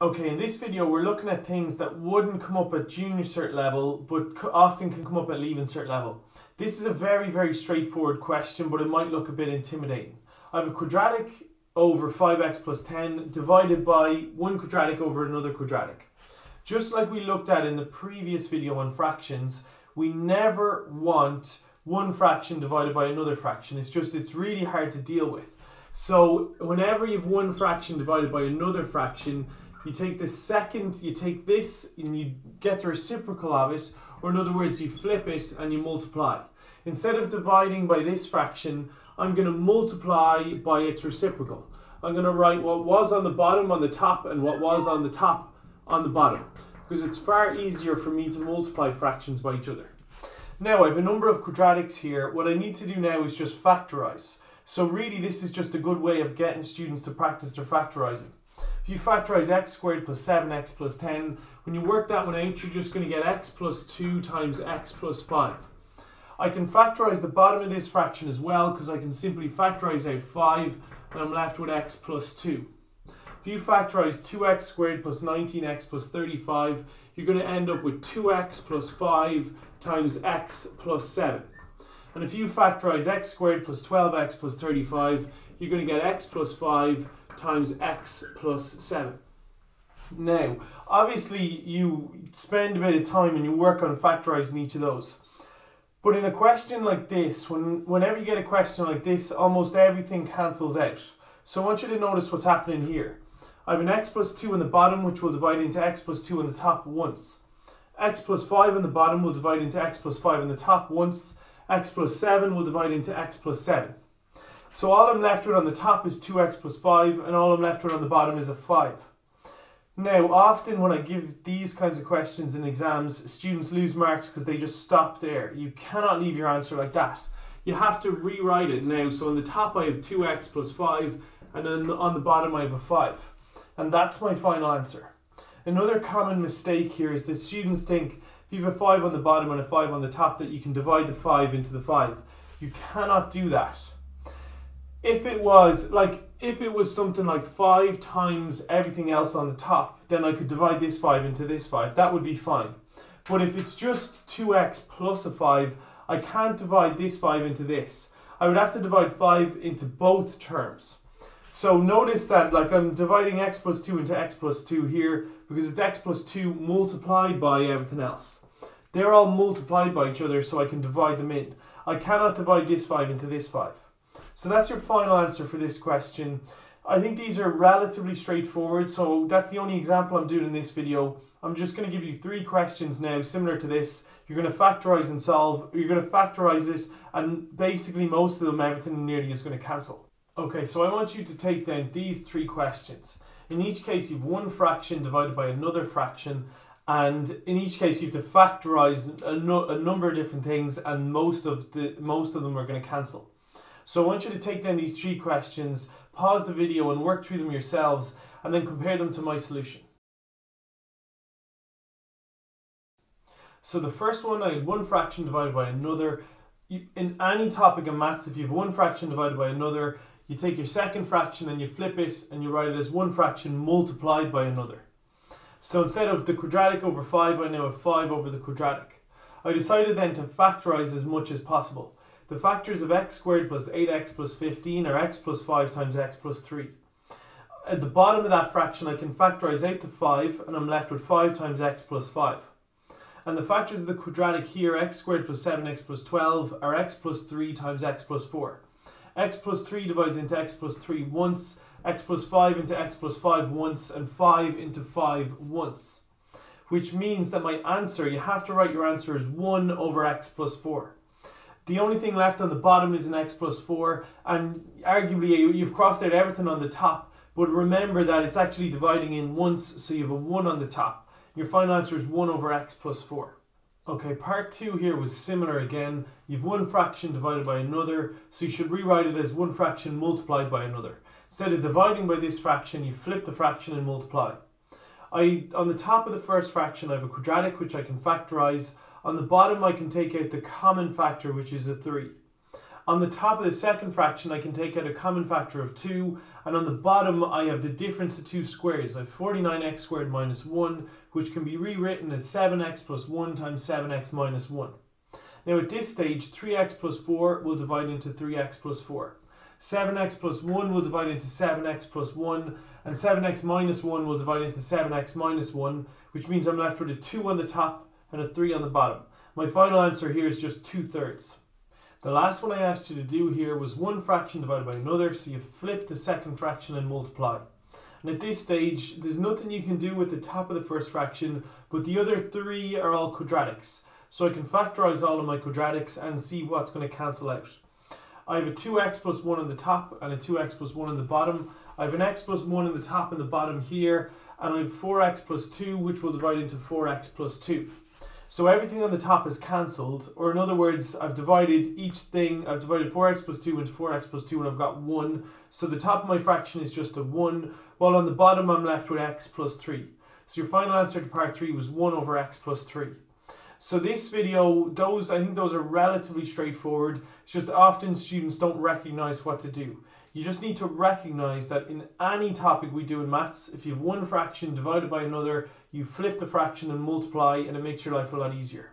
Okay, in this video we're looking at things that wouldn't come up at junior cert level but often can come up at leaving cert level. This is a very straightforward question, but it might look a bit intimidating. I have a quadratic over 5x plus 10 divided by one quadratic over another quadratic. Just like we looked at in the previous video on fractions, we never want one fraction divided by another fraction. It's really hard to deal with. So whenever you have one fraction divided by another fraction, you take this and you get the reciprocal of it, or in other words, you flip it and you multiply. Instead of dividing by this fraction, I'm going to multiply by its reciprocal. I'm going to write what was on the bottom on the top and what was on the top on the bottom, because it's far easier for me to multiply fractions by each other. Now I have a number of quadratics here. What I need to do now is just factorize. So really this is just a good way of getting students to practice their factorizing. If you factorize x squared plus 7x plus 10, when you work that one out, you're just going to get x plus 2 times x plus 5. I can factorize the bottom of this fraction as well, because I can simply factorize out 5 and I'm left with x plus 2. If you factorize 2x squared plus 19x plus 35, you're going to end up with 2x plus 5 times x plus 7. And if you factorize x squared plus 12x plus 35, you're going to get x plus 5 times x plus 7. Now, obviously you spend a bit of time and you work on factorizing each of those. But in a question like this, whenever you get a question like this, almost everything cancels out. So I want you to notice what's happening here. I have an x plus 2 on the bottom, which will divide into x plus 2 on the top once. X plus 5 on the bottom will divide into x plus 5 on the top once. X plus 7 will divide into x plus 7. So all I'm left with on the top is 2x plus 5, and all I'm left with on the bottom is a 5. Now, often when I give these kinds of questions in exams, students lose marks because they just stop there. You cannot leave your answer like that. You have to rewrite it now. So on the top I have 2x plus 5, and then on the bottom I have a 5. And that's my final answer. Another common mistake here is that students think if you have a 5 on the bottom and a 5 on the top that you can divide the 5 into the 5. You cannot do that. If it was something like 5 times everything else on the top, then I could divide this 5 into this 5. That would be fine. But if it's just 2x plus a 5, I can't divide this 5 into this. I would have to divide 5 into both terms. So notice that I'm dividing x plus 2 into x plus 2 here because it's x plus 2 multiplied by everything else. They're all multiplied by each other, so I can divide them in. I cannot divide this 5 into this 5. So that's your final answer for this question. I think these are relatively straightforward, so that's the only example I'm doing in this video. I'm just going to give you 3 questions now similar to this. You're going to factorize and solve. You're going to factorize it, and basically most of them, everything nearly is going to cancel. Okay, so I want you to take down these 3 questions. In each case, you've one fraction divided by another fraction, and in each case you have to factorize a number of different things, and most of them are going to cancel. So I want you to take down these 3 questions, pause the video and work through them yourselves, and then compare them to my solution. So the first one, I had one fraction divided by another. In any topic in maths, if you have one fraction divided by another, you take your second fraction and you flip it and you write it as one fraction multiplied by another. So instead of the quadratic over 5, I now have 5 over the quadratic. I decided then to factorize as much as possible. The factors of x squared plus 8x plus 15 are x plus 5 times x plus 3. At the bottom of that fraction I can factorize out to 5 and I'm left with 5 times x plus 5. And the factors of the quadratic here, x squared plus 7x plus 12, are x plus 3 times x plus 4. X plus 3 divides into x plus 3 once, x plus 5 into x plus 5 once, and 5 into 5 once. Which means that my answer, you have to write your answer as 1 over x plus 4. The only thing left on the bottom is an x plus 4, and arguably you've crossed out everything on the top, but remember that it's actually dividing in once, so you have a 1 on the top. Your final answer is 1 over x plus 4. Okay, part 2 here was similar again. You've one fraction divided by another, so you should rewrite it as one fraction multiplied by another. Instead of dividing by this fraction, you flip the fraction and multiply. On the top of the first fraction, I have a quadratic which I can factorize. On the bottom I can take out the common factor, which is a 3. On the top of the second fraction, I can take out a common factor of 2, and on the bottom, I have the difference of two squares. I have 49x squared minus 1, which can be rewritten as 7x plus 1 times 7x minus 1. Now at this stage, 3x plus 4 will divide into 3x plus 4. 7x plus 1 will divide into 7x plus 1, and 7x minus 1 will divide into 7x minus 1, which means I'm left with a 2 on the top and a 3 on the bottom. My final answer here is just 2/3. The last one I asked you to do here was one fraction divided by another, so you flip the second fraction and multiply. And at this stage, there's nothing you can do with the top of the first fraction, but the other three are all quadratics. So I can factorize all of my quadratics and see what's going to cancel out. I have a 2x plus 1 on the top and a 2x plus 1 on the bottom. I have an x plus 1 on the top and the bottom here, and I have 4x plus 2, which will divide into 4x plus 2. So everything on the top is cancelled, or in other words, I've divided each thing, I've divided 4x plus 2 into 4x plus 2, and I've got 1. So the top of my fraction is just a 1, while on the bottom I'm left with x plus 3. So your final answer to part 3 was 1 over x plus 3. So this video, I think those are relatively straightforward. It's just often students don't recognise what to do. You just need to recognise that in any topic we do in maths, if you have one fraction divided by another, you flip the fraction and multiply, and it makes your life a lot easier.